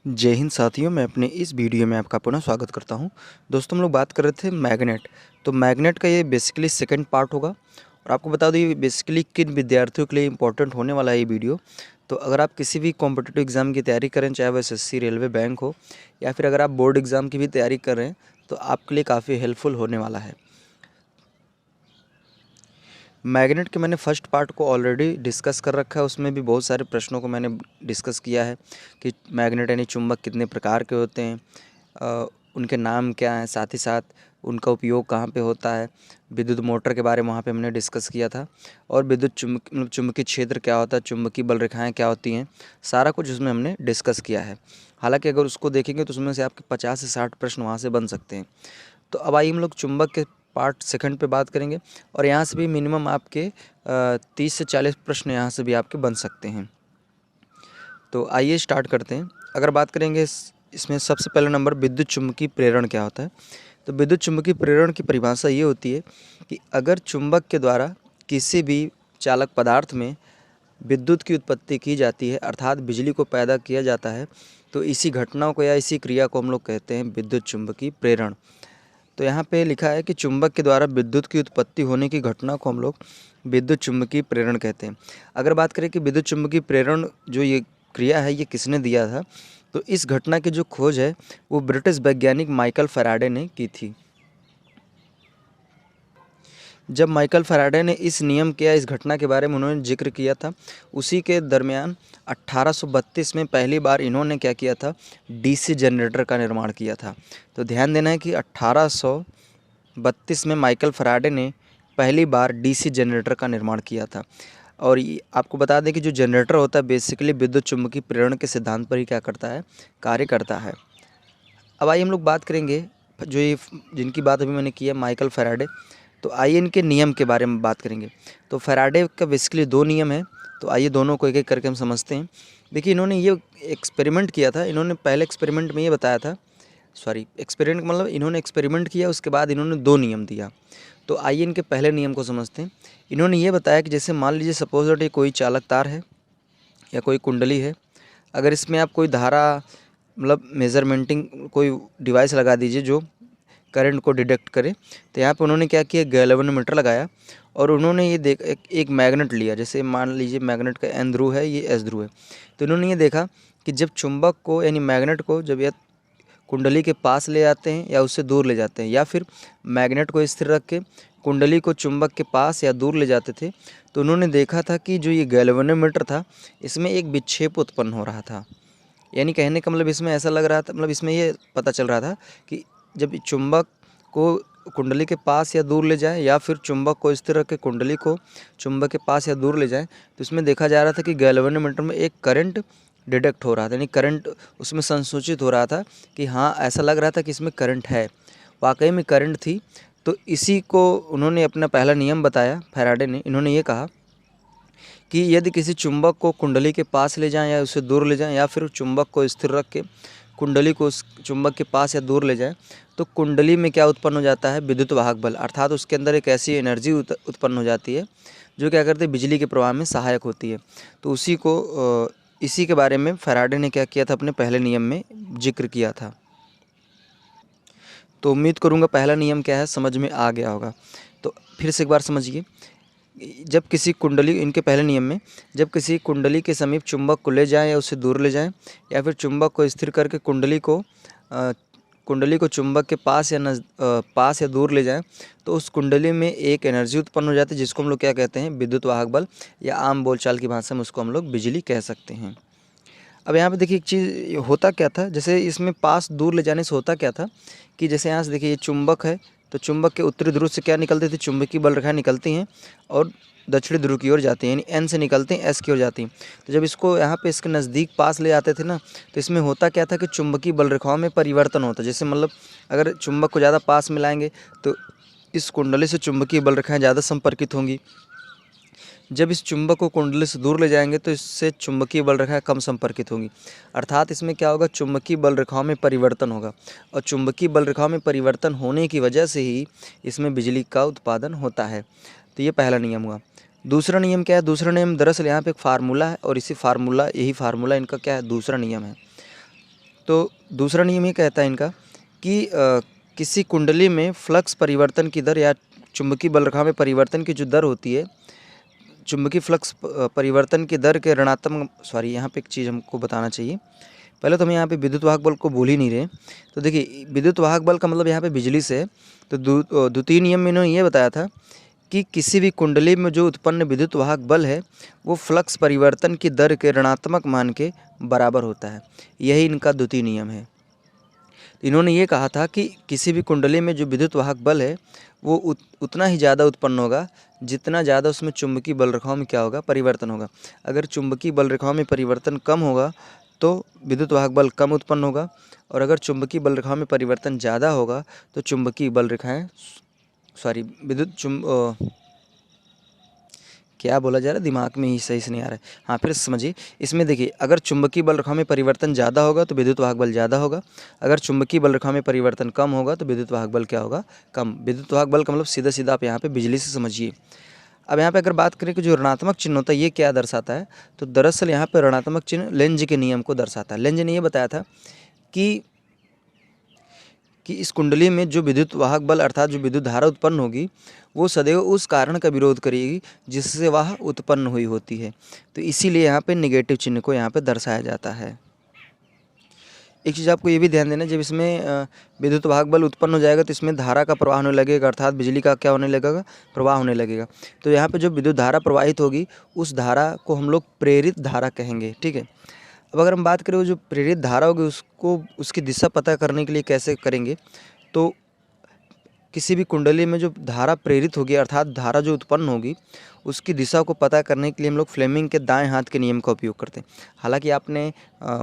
जय हिंद साथियों, मैं अपने इस वीडियो में आपका पुनः स्वागत करता हूं। दोस्तों, हम लोग बात कर रहे थे मैग्नेट। तो मैग्नेट का ये बेसिकली सेकंड पार्ट होगा और आपको बता दूं ये बेसिकली किन विद्यार्थियों के लिए इंपॉर्टेंट होने वाला है ये वीडियो। तो अगर आप किसी भी कॉम्पिटिटिव एग्ज़ाम की तैयारी करें, चाहे वो एसएससी, रेलवे, बैंक हो, या फिर अगर आप बोर्ड एग्ज़ाम की भी तैयारी कर रहे हैं, तो आपके लिए काफ़ी हेल्पफुल होने वाला है। मैग्नेट के मैंने फर्स्ट पार्ट को ऑलरेडी डिस्कस कर रखा है, उसमें भी बहुत सारे प्रश्नों को मैंने डिस्कस किया है कि मैग्नेट यानी चुंबक कितने प्रकार के होते हैं, उनके नाम क्या हैं, साथ ही साथ उनका उपयोग कहाँ पे होता है। विद्युत मोटर के बारे में वहाँ पे हमने डिस्कस किया था, और विद्युत चुंबकीय क्षेत्र क्या होता है, चुंबकीय बल रेखाएँ क्या होती हैं, सारा कुछ उसमें हमने डिस्कस किया है। हालाँकि अगर उसको देखेंगे तो उसमें से आपके 50 से 60 प्रश्न वहाँ से बन सकते हैं। तो अब आइए हम लोग चुंबक के पार्ट सेकंड पे बात करेंगे, और यहाँ से भी मिनिमम आपके 30 से 40 प्रश्न यहाँ से भी आपके बन सकते हैं। तो आइए स्टार्ट करते हैं। अगर बात करेंगे इसमें सबसे पहला नंबर विद्युत चुम्बकीय प्रेरण क्या होता है। तो विद्युत चुम्बकीय प्रेरण की परिभाषा ये होती है कि अगर चुंबक के द्वारा किसी भी चालक पदार्थ में विद्युत की उत्पत्ति की जाती है, अर्थात बिजली को पैदा किया जाता है, तो इसी घटना को या इसी क्रिया को हम लोग कहते हैं विद्युत चुम्बकीय प्रेरण। तो यहाँ पे लिखा है कि चुंबक के द्वारा विद्युत की उत्पत्ति होने की घटना को हम लोग विद्युत चुम्बकीय प्रेरण कहते हैं। अगर बात करें कि विद्युत चुम्बकीय प्रेरण जो ये क्रिया है ये किसने दिया था, तो इस घटना की जो खोज है वो ब्रिटिश वैज्ञानिक माइकल फैराडे ने की थी। जब माइकल फैराडे ने इस नियम के या इस घटना के बारे में उन्होंने जिक्र किया था, उसी के दरमियान 1832 में पहली बार इन्होंने क्या किया था, डीसी जनरेटर का निर्माण किया था। तो ध्यान देना है कि 1832 में माइकल फैराडे ने पहली बार डीसी जनरेटर का निर्माण किया था। और आपको बता दें कि जो जनरेटर होता है बेसिकली विद्युत चुम्बकीय प्रेरण के सिद्धांत पर ही क्या करता है, कार्य करता है। अब आइए हम लोग बात करेंगे जो ये जिनकी बात अभी मैंने की है, माइकल फैराडे। तो आइए इनके नियम के बारे में बात करेंगे। तो फैराडे का बेसिकली 2 नियम हैं, तो आइए दोनों को एक-एक करके हम समझते हैं। देखिए, इन्होंने ये एक्सपेरिमेंट किया था। इन्होंने पहले एक्सपेरिमेंट में ये बताया था, एक्सपेरिमेंट मतलब इन्होंने एक्सपेरिमेंट किया, उसके बाद इन्होंने 2 नियम दिया। तो आइए इनके पहले नियम को समझते हैं। इन्होंने ये बताया कि जैसे मान लीजिए सपोज़ दैट ये कोई चालक तार है या कोई कुंडली है, अगर इसमें आप कोई धारा मतलब मेज़रमेंटिंग कोई डिवाइस लगा दीजिए जो करंट को डिटेक्ट करे। तो यहाँ पे उन्होंने क्या किया, गैल्वेनोमीटर लगाया, और उन्होंने ये एक मैग्नेट लिया। जैसे मान लीजिए मैग्नेट का एन ध्रुव है, ये एस ध्रुव है। तो इन्होंने ये देखा कि जब चुंबक को यानी मैग्नेट को जब यह कुंडली के पास ले जाते हैं या उससे दूर ले जाते हैं, या फिर मैग्नेट को स्थिर रख के कुंडली को चुंबक के पास या दूर ले जाते थे, तो उन्होंने देखा था कि जो ये गैल्वेनोमीटर था इसमें एक विक्षेप उत्पन्न हो रहा था। यानी कहने का मतलब इसमें ऐसा लग रहा था, मतलब इसमें ये पता चल रहा था कि जब चुंबक को कुंडली के पास या दूर ले जाएं, या फिर चुंबक को स्थिर रख के कुंडली को चुंबक के पास या दूर ले जाएं, तो इसमें देखा जा रहा था कि गैल्वेनोमीटर में एक करंट डिटेक्ट हो रहा था, यानी करंट उसमें संसूचित हो रहा था कि हाँ, ऐसा लग रहा था कि इसमें करंट है, वाकई में करंट थी। तो इसी को उन्होंने अपना पहला नियम बताया फैराडे ने। इन्होंने ये कहा कि यदि किसी चुंबक को कुंडली के पास ले जाएं या उससे दूर ले जाएं, या फिर चुंबक को स्थिर रख के कुंडली को उस चुंबक के पास या दूर ले जाएं, तो कुंडली में क्या उत्पन्न हो जाता है, विद्युत वाहक बल, अर्थात उसके अंदर एक ऐसी एनर्जी उत्पन्न हो जाती है जो क्या करती है, बिजली के प्रवाह में सहायक होती है। तो इसी के बारे में फैराडे ने क्या किया था, अपने पहले नियम में जिक्र किया था। तो उम्मीद करूँगा पहला नियम क्या है समझ में आ गया होगा। तो फिर से एक बार समझिए, जब किसी कुंडली इनके पहले नियम में जब किसी कुंडली के समीप चुंबक को ले जाएं या उससे दूर ले जाएं, या फिर चुंबक को स्थिर करके कुंडली को चुंबक के पास या दूर ले जाएं, तो उस कुंडली में एक एनर्जी उत्पन्न हो जाती है जिसको हम लोग क्या कहते हैं, विद्युत वाहक बल, या आम बोलचाल की भाषा में उसको हम लोग बिजली कह सकते हैं। अब यहाँ पे देखिए एक चीज़ होता क्या था, जैसे इसमें पास दूर ले जाने से होता क्या था कि जैसे यहाँ से देखिए ये चुंबक है, तो चुंबक के उत्तरी ध्रुव से क्या निकलती थी, चुंबकीय बल रेखाएं निकलती हैं और दक्षिणी ध्रुव की ओर जाती हैं, यानी एन से निकलती हैं एस की ओर जाती हैं। तो जब इसको यहाँ पे इसके नज़दीक पास ले जाते थे ना, तो इसमें होता क्या था कि चुंबकीय बल रेखाओं में परिवर्तन होता। जैसे मतलब अगर चुंबक को ज़्यादा पास में लाएंगे तो इस कुंडली से चुंबकीय बल रेखाएं ज़्यादा संपर्कित होंगी। जब इस चुंबक को कुंडली से दूर ले जाएंगे तो इससे चुंबकीय बल रेखाएं कम संपर्कित होंगी, अर्थात इसमें क्या होगा, चुंबकीय बल रेखाओं में परिवर्तन होगा, और चुंबकीय बल रेखाओं में परिवर्तन होने की वजह से ही इसमें बिजली का उत्पादन होता है। तो ये पहला नियम हुआ। दूसरा नियम क्या है, दूसरा नियम दरअसल यहाँ पे एक फार्मूला है, और यही फार्मूला इनका क्या है, दूसरा नियम है। तो दूसरा नियम ये कहता है इनका कि किसी कुंडली में फ्लक्स परिवर्तन की दर या चुंबकीय बल रेखा में परिवर्तन की जो दर होती है, चुंबकीय फ्लक्स परिवर्तन की दर के ऋणात्मक, सॉरी यहाँ पे एक चीज़ हमको बताना चाहिए। पहले तो हम यहाँ पे विद्युत वाहक बल को बोल ही नहीं रहे। तो देखिए विद्युत वाहक बल का मतलब यहाँ पे बिजली से है। तो द्वितीय नियम में इन्होंने ये बताया था कि किसी भी कुंडली में जो उत्पन्न विद्युत वाहक बल है वो फ्लक्स परिवर्तन की दर के ऋणात्मक मान के बराबर होता है। यही इनका द्वितीय नियम है। इन्होंने ये कहा था कि किसी भी कुंडली में जो विद्युत वाहक बल है वो उतना ही ज़्यादा उत्पन्न होगा जितना ज़्यादा उसमें चुंबकीय बल रेखाओं में क्या होगा, परिवर्तन होगा। अगर चुंबकीय बल रेखाओं में परिवर्तन कम होगा तो विद्युत वाहक बल कम उत्पन्न होगा, और अगर चुंबकीय बल रेखाओं में परिवर्तन ज़्यादा होगा तो चुंबकीय बल रेखाएँ, सॉरी क्या बोला जा रहा है, दिमाग में ही सही से नहीं आ रहा है। हाँ फिर समझिए, इसमें देखिए अगर चुंबकीय बल रेखा में परिवर्तन ज़्यादा होगा तो विद्युत वाहक बल ज़्यादा होगा, अगर चुंबकीय बल रेखा में परिवर्तन कम होगा तो विद्युत वाहक बल क्या होगा, कम। विद्युत वाहक बल का मतलब सीधा सीधा आप यहाँ पे बिजली से समझिए। अब यहाँ पे अगर बात करें कि जो ऋणात्मक चिन्ह होता है ये क्या दर्शाता है, तो दरअसल यहाँ पर ऋणात्मक चिन्ह लेंज के नियम को दर्शाता है। लेंज ने ये बताया था कि इस कुंडली में जो विद्युत वाहक बल अर्थात जो विद्युत धारा उत्पन्न होगी वो सदैव उस कारण का विरोध करेगी जिससे वह उत्पन्न हुई होती है। तो इसीलिए यहाँ पे नेगेटिव चिन्ह को यहाँ पे दर्शाया जाता है। एक चीज़ आपको ये भी ध्यान देना, जब इसमें विद्युत वाहक बल उत्पन्न हो जाएगा तो इसमें धारा का प्रवाह होने लगेगा, अर्थात बिजली का क्या होने लगेगा, प्रवाह होने लगेगा। तो यहाँ पे जो विद्युत धारा प्रवाहित होगी उस धारा को हम लोग प्रेरित धारा कहेंगे, ठीक है। अब अगर हम बात करें वो जो प्रेरित धारा होगी उसको उसकी दिशा पता करने के लिए कैसे करेंगे, तो किसी भी कुंडली में जो धारा प्रेरित होगी अर्थात धारा जो उत्पन्न होगी उसकी दिशा को पता करने के लिए हम लोग फ्लेमिंग के दाएं हाथ के नियम का उपयोग करते हैं। हालांकि आपने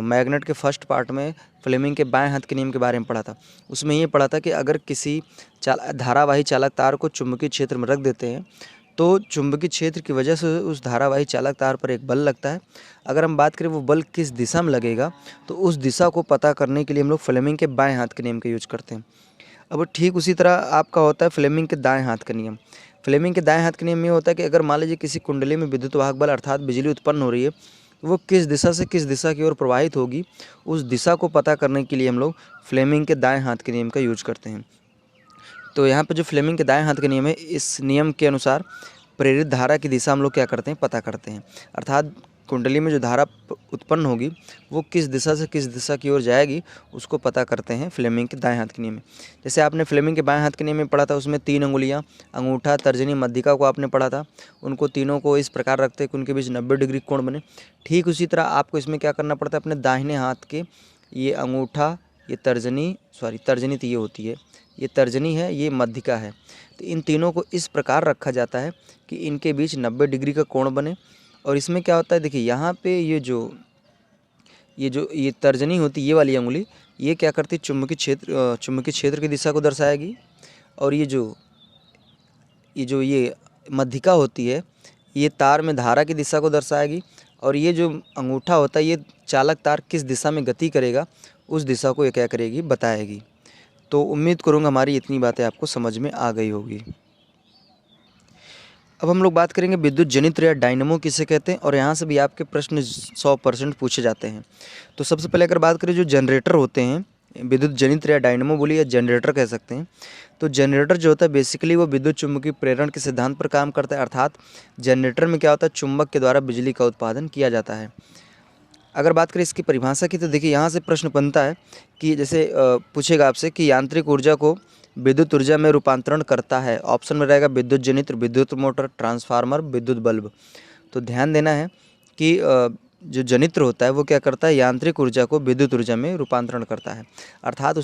मैग्नेट के फर्स्ट पार्ट में फ्लेमिंग के बाएं हाथ के नियम के बारे में पढ़ा था। उसमें ये पढ़ा था कि अगर किसी धारावाही चालक तार को चुंबकीय क्षेत्र में रख देते हैं तो चुंबकीय क्षेत्र की वजह से उस धारावाही चालक तार पर एक बल लगता है। अगर हम बात करें वो बल किस दिशा में लगेगा तो उस दिशा को पता करने के लिए हम लोग फ्लेमिंग के बाएं हाथ के नियम का यूज करते हैं। अब ठीक उसी तरह आपका होता है फ्लेमिंग के दाएं हाथ का नियम। फ्लेमिंग के दाएं हाथ का नियम ये होता है कि अगर मान लीजिए किसी कुंडली में विद्युत वाहक बल अर्थात बिजली उत्पन्न हो रही है तो वो किस दिशा से किस दिशा की ओर प्रवाहित होगी उस दिशा को पता करने के लिए हम लोग फ्लेमिंग के दाएं हाथ के नियम का यूज करते हैं। तो यहाँ पर जो फ्लेमिंग के दाएं हाथ का नियम है इस नियम के अनुसार प्रेरित धारा की दिशा हम लोग क्या करते हैं, पता करते हैं। अर्थात कुंडली में जो धारा उत्पन्न होगी वो किस दिशा से किस दिशा की ओर जाएगी उसको पता करते हैं फ्लेमिंग के दाएं हाथ के नियम में। जैसे आपने फ्लेमिंग के बाएं हाथ के नियम में पढ़ा था, उसमें 3 अंगुलियां अंगूठा तर्जनी मध्यिका को आपने पढ़ा था। उनको तीनों को इस प्रकार रखते हैं कि उनके बीच 90 डिग्री कोण बने। ठीक उसी तरह आपको इसमें क्या करना पड़ता है, अपने दाहिने हाथ के ये अंगूठा, ये तर्जनी, सॉरी तर्जनी तो ये होती है, ये तर्जनी है, ये मध्यिका है। तो इन तीनों को इस प्रकार रखा जाता है कि इनके बीच 90 डिग्री का कोण बने। और इसमें क्या होता है, देखिए यहाँ पे ये तर्जनी होती है, ये वाली अंगुली, ये क्या करती है, चुंबकीय क्षेत्र की दिशा को दर्शाएगी। और ये मध्यिका होती है ये तार में धारा की दिशा को दर्शाएगी। और ये जो अंगूठा होता है ये चालक तार किस दिशा में गति करेगा उस दिशा को ये क्या करेगी, बताएगी। तो उम्मीद करूँगा हमारी इतनी बातें आपको समझ में आ गई होगी। अब हम लोग बात करेंगे विद्युत जनित्र या डायनमो किसे कहते हैं, और यहाँ से भी आपके प्रश्न 100% पूछे जाते हैं। तो सबसे पहले अगर बात करें जो जनरेटर होते हैं, विद्युत जनित्र या डायनमो बोलिए या जनरेटर कह सकते हैं। तो जनरेटर जो होता है बेसिकली वो विद्युत चुम्बकीय प्रेरण के सिद्धांत पर काम करता है। अर्थात जनरेटर में क्या होता है, चुंबक के द्वारा बिजली का उत्पादन किया जाता है। अगर बात करें इसकी परिभाषा की तो देखिए यहाँ से प्रश्न बनता है कि जैसे पूछेगा आपसे कि यांत्रिक ऊर्जा को विद्युत ऊर्जा में रूपांतरण करता है। ऑप्शन में रहेगा विद्युत जनित्र, विद्युत मोटर, ट्रांसफार्मर, विद्युत बल्ब। तो ध्यान देना है कि जो जनित्र होता है वो क्या करता है, यांत्रिक ऊर्जा को विद्युत ऊर्जा में रूपांतरण करता है। अर्थात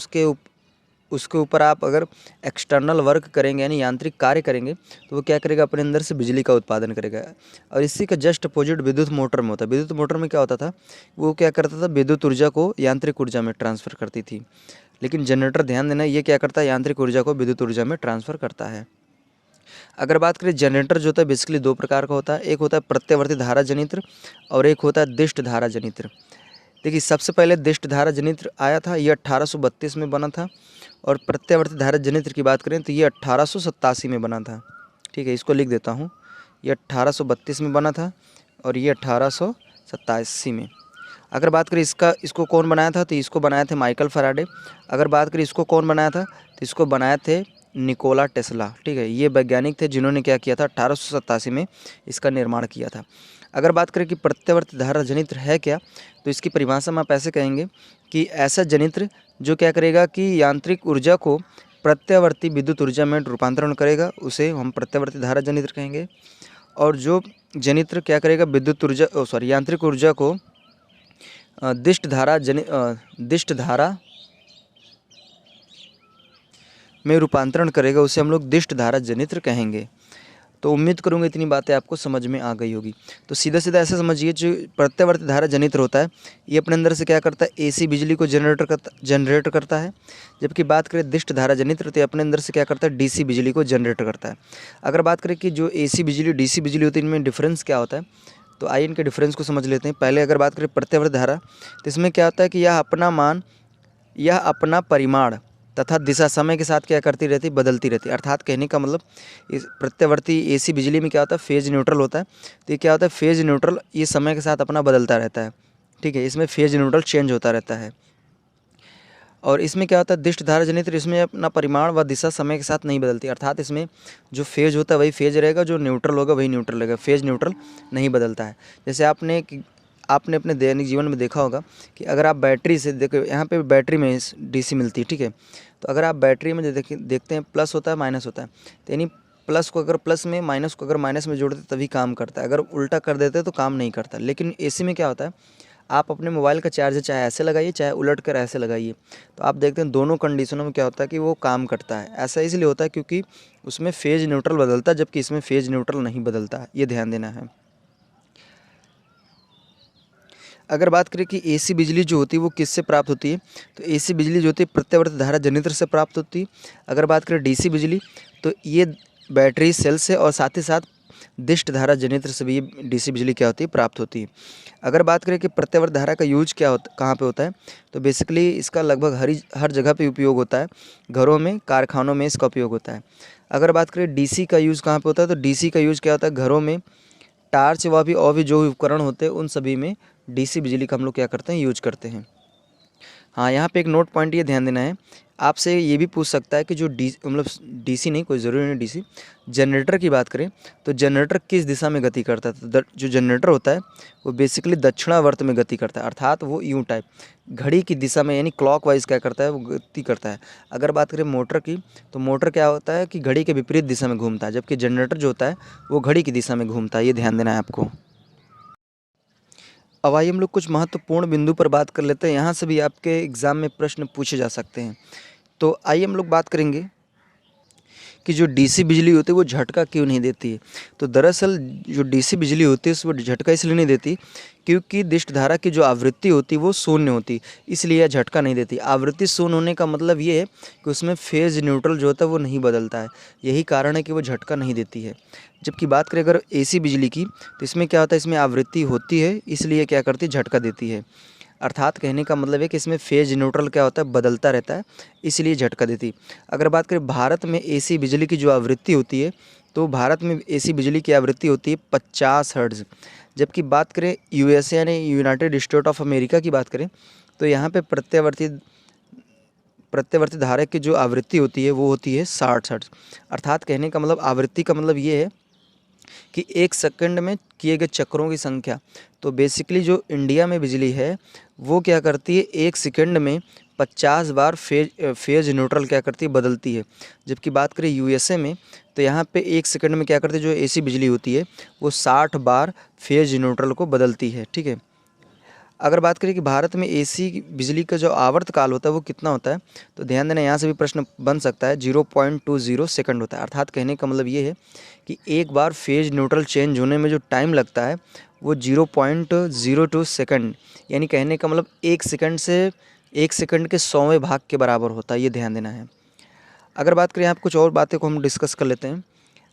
उसके ऊपर आप अगर एक्सटर्नल वर्क करेंगे यानी यांत्रिक कार्य करेंगे तो वो क्या करेगा, अपने अंदर से बिजली का उत्पादन करेगा। और इसी का जस्ट अपोजिट विद्युत मोटर में होता है। विद्युत मोटर में क्या होता था, वो क्या करता था, विद्युत ऊर्जा को यांत्रिक ऊर्जा में ट्रांसफ़र करती थी। लेकिन जनरेटर ध्यान देना ये क्या करता है, यांत्रिक ऊर्जा को विद्युत ऊर्जा में ट्रांसफ़र करता है। अगर बात करें जनरेटर जो होता है बेसिकली 2 प्रकार का होता है। एक होता है प्रत्यावर्ती धारा जनित्र और एक होता है दिष्ट धारा जनित्र। देखिए सबसे पहले दिष्ट धारा जनित्र आया था, ये 1832 में बना था। और प्रत्यावर्ती धारा जनित्र की बात करें तो ये 1887 में बना था। ठीक है, इसको लिख देता हूँ, ये 1832 में बना था और ये 1887 में। अगर बात करें इसको कौन बनाया था, तो इसको बनाए थे माइकल फैराडे। अगर बात करें इसको कौन बनाया था, तो इसको बनाए थे निकोला टेस्ला। ठीक है, ये वैज्ञानिक थे जिन्होंने क्या किया था, 1887 में इसका निर्माण किया था। अगर बात करें कि प्रत्यावर्ती धारा जनित्र है क्या, तो इसकी परिभाषा में आप ऐसे कहेंगे कि ऐसा जनित्र जो क्या करेगा कि यांत्रिक ऊर्जा को प्रत्यावर्ती विद्युत ऊर्जा में रूपांतरण करेगा, उसे हम प्रत्यावर्ती धारा जनित्र कहेंगे। और जो जनित्र क्या करेगा, विद्युत ऊर्जा यांत्रिक ऊर्जा को दिष्ट धारा में रूपांतरण करेगा, उसे हम लोग दिष्ट धारा जनित्र कहेंगे। तो उम्मीद करूँगा इतनी बातें आपको समझ में आ गई होगी। तो सीधा सीधा ऐसे समझिए, जो प्रत्यावर्ती धारा जनित्र होता है ये अपने अंदर से क्या करता है, एसी बिजली को जनरेट करता है। जबकि बात करें दिष्ट धारा जनित्र, तो अपने अंदर से क्या करता है, डीसी बिजली को जनरेट करता है। अगर बात करें कि जो एसी बिजली डीसी बिजली होती है, इनमें डिफरेंस क्या होता है, तो आइए इनके डिफरेंस को समझ लेते हैं। पहले अगर बात करें प्रत्यावर्ती धारा, तो इसमें क्या होता है कि यह अपना परिमाण तथा दिशा समय के साथ क्या करती रहती, बदलती रहती। अर्थात कहने का मतलब इस प्रत्यावर्ती एसी बिजली में क्या होता है, फेज न्यूट्रल होता है। तो ये क्या होता है, फेज न्यूट्रल ये समय के साथ अपना बदलता रहता है। ठीक है, इसमें फेज न्यूट्रल चेंज होता रहता है। और इसमें क्या होता है, दिष्ट धारा जनित्र, इसमें अपना परिमाण व दिशा समय के साथ नहीं बदलती। अर्थात इसमें जो फेज होता है वही फेज रहेगा, जो न्यूट्रल होगा वही न्यूट्रल रहेगा, फेज न्यूट्रल नहीं बदलता है। जैसे आपने अपने दैनिक जीवन में देखा होगा कि अगर आप बैटरी से देखो, यहाँ पे बैटरी में डीसी मिलती है। ठीक है, तो अगर आप बैटरी में देखते हैं प्लस होता है माइनस होता है, तो यानी प्लस को अगर प्लस में, माइनस को अगर माइनस में जोड़ते तभी काम करता है, अगर उल्टा कर देते तो काम नहीं करता। लेकिन एसी में क्या होता है, आप अपने मोबाइल का चार्जर चाहे ऐसे लगाइए चाहे उलट कर ऐसे लगाइए, तो आप देखते हैं दोनों कंडीशनों में क्या होता है कि वो काम करता है। ऐसा इसलिए होता है क्योंकि उसमें फेज न्यूट्रल बदलता है, जबकि इसमें फेज न्यूट्रल नहीं बदलता है, ये ध्यान देना है। अगर बात करें कि एसी बिजली जो होती है वो किससे प्राप्त होती है, तो एसी बिजली जो होती है प्रत्यावर्ती धारा जनित्र से प्राप्त होती है। अगर बात करें डीसी बिजली, तो ये बैटरी सेल से और साथ ही साथ दिष्ट धारा जनित्र से भी ये डीसी बिजली क्या होती है, प्राप्त होती है। अगर बात करें कि प्रत्यावर्ती धारा का यूज क्या होता, कहाँ पे होता है, तो बेसिकली इसका लगभग हर जगह पे उपयोग होता है। घरों में, कारखानों में इसका उपयोग होता है। अगर बात करें डीसी का यूज़ कहाँ पे होता है, तो डीसी का यूज़ क्या होता है, घरों में, टार्च व भी और भी जो उपकरण होते हैं उन सभी में डीसी बिजली का हम लोग क्या करते हैं, यूज करते हैं। हाँ, यहाँ पे एक नोट पॉइंट ये ध्यान देना है, आपसे ये भी पूछ सकता है कि जो डीसी नहीं, कोई ज़रूरी नहीं डीसी, जनरेटर की बात करें तो जनरेटर किस दिशा में गति करता है, तो जो जनरेटर होता है वो बेसिकली दक्षिणावर्त में गति करता है। अर्थात वो यूँ टाइप घड़ी की दिशा में, यानी क्लॉकवाइज क्या करता है, वो गति करता है। अगर बात करें मोटर की, तो मोटर क्या होता है कि घड़ी के विपरीत दिशा में घूमता है, जबकि जनरेटर जो होता है वो घड़ी की दिशा में घूमता है। ये ध्यान देना है आपको। अब आइए हम लोग कुछ महत्वपूर्ण बिंदु पर बात कर लेते हैं, यहाँ से भी आपके एग्ज़ाम में प्रश्न पूछे जा सकते हैं। तो आइए हम लोग बात करेंगे कि जो डीसी बिजली होती है वो झटका क्यों नहीं देती है। तो दरअसल जो डीसी बिजली होती है उसमें झटका इसलिए नहीं देती क्योंकि दिष्ट धारा की जो आवृत्ति होती है वो शून्य होती, इसलिए यह झटका नहीं देती। आवृत्ति शून्य होने का मतलब ये है कि उसमें फेज न्यूट्रल जो होता है वो नहीं बदलता है, यही कारण है कि वो झटका नहीं देती है। जबकि बात करें अगर एसी बिजली की, तो इसमें क्या होता है, इसमें आवृत्ति होती है, इसलिए क्या करती है, झटका देती है। अर्थात कहने का मतलब है कि इसमें फेज न्यूट्रल क्या होता है, बदलता रहता है, इसलिए झटका देती। अगर बात करें भारत में एसी बिजली की जो आवृत्ति होती है, तो भारत में एसी बिजली की आवृत्ति होती है 50 हर्ट्ज़। जबकि बात करें यूएसए यानी यूनाइटेड स्टेट ऑफ अमेरिका की बात करें, तो यहाँ पे प्रत्यावर्ती धारा की जो आवृत्ति होती है वो होती है 60 हर्ट्ज़। अर्थात कहने का मतलब आवृत्ति का मतलब ये है कि 1 सेकंड में किए गए चक्रों की संख्या। तो बेसिकली जो इंडिया में बिजली है वो क्या करती है, 1 सेकंड में 50 बार फेज न्यूट्रल क्या करती है, बदलती है। जबकि बात करें यूएसए में, तो यहाँ पे 1 सेकंड में क्या करती है, जो एसी बिजली होती है वो 60 बार फेज न्यूट्रल को बदलती है। ठीक है, अगर बात करें कि भारत में एसी बिजली का जो आवर्तकाल होता है वो कितना होता है, तो ध्यान देना, यहाँ से भी प्रश्न बन सकता है, 0.20 सेकंड होता है। अर्थात कहने का मतलब ये है कि एक बार फेज न्यूट्रल चेंज होने में जो टाइम लगता है वो 0.02 सेकंड, यानी कहने का मतलब 1 सेकंड से 1 सेकंड के 100वें भाग के बराबर होता है। ये ध्यान देना है। अगर बात करें, यहाँ पर कुछ और बातें को हम डिस्कस कर लेते हैं।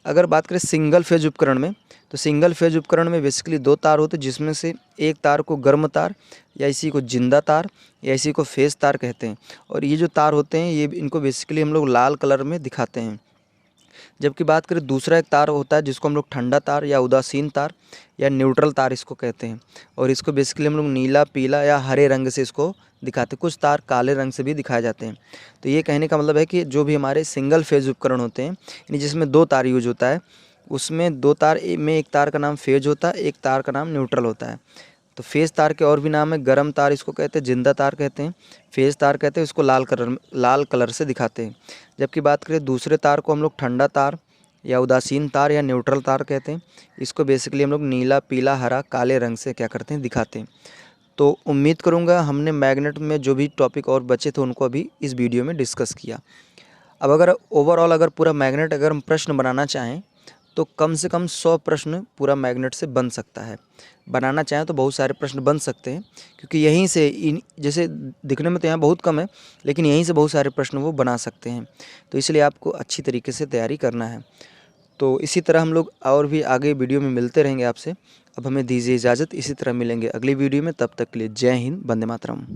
अगर बात करें सिंगल फेज उपकरण में, तो सिंगल फेज उपकरण में बेसिकली 2 तार होते हैं, जिसमें से एक तार को गर्म तार या इसी को जिंदा तार या इसी को फेज तार कहते हैं। और ये जो तार होते हैं ये इनको बेसिकली हम लोग लाल कलर में दिखाते हैं। जबकि बात करें दूसरा एक तार होता है जिसको हम लोग ठंडा तार या उदासीन तार या न्यूट्रल तार इसको कहते हैं, और इसको बेसिकली हम लोग नीला, पीला या हरे रंग से इसको दिखाते हैं। कुछ तार काले रंग से भी दिखाए जाते हैं। तो ये कहने का मतलब है कि जो भी हमारे सिंगल फेज उपकरण होते हैं, यानी जिसमें 2 तार यूज होता है, उसमें 2 तार में एक तार का नाम फेज होता है, एक तार का नाम न्यूट्रल होता है। तो फेज तार के और भी नाम है, गर्म तार इसको कहते हैं, जिंदा तार कहते हैं, फेज तार कहते हैं, इसको लाल कलर से दिखाते हैं। जबकि बात करें दूसरे तार को हम लोग ठंडा तार या उदासीन तार या न्यूट्रल तार कहते हैं। इसको बेसिकली हम लोग नीला, पीला, हरा, काले रंग से क्या करते हैं, दिखाते हैं। तो उम्मीद करूँगा हमने मैग्नेट में जो भी टॉपिक और बचे थे उनको अभी इस वीडियो में डिस्कस किया। अब अगर ओवरऑल अगर पूरा मैग्नेट अगर हम प्रश्न बनाना चाहें तो कम से कम 100 प्रश्न पूरा मैग्नेट से बन सकता है। बनाना चाहें तो बहुत सारे प्रश्न बन सकते हैं, क्योंकि यहीं से इन जैसे दिखने में तो यहाँ बहुत कम है, लेकिन यहीं से बहुत सारे प्रश्न वो बना सकते हैं। तो इसलिए आपको अच्छी तरीके से तैयारी करना है। तो इसी तरह हम लोग और भी आगे वीडियो में मिलते रहेंगे आपसे। अब हमें दीजिए इजाज़त, इसी तरह मिलेंगे अगली वीडियो में। तब तक के लिए जय हिंद, वंदे मातरम।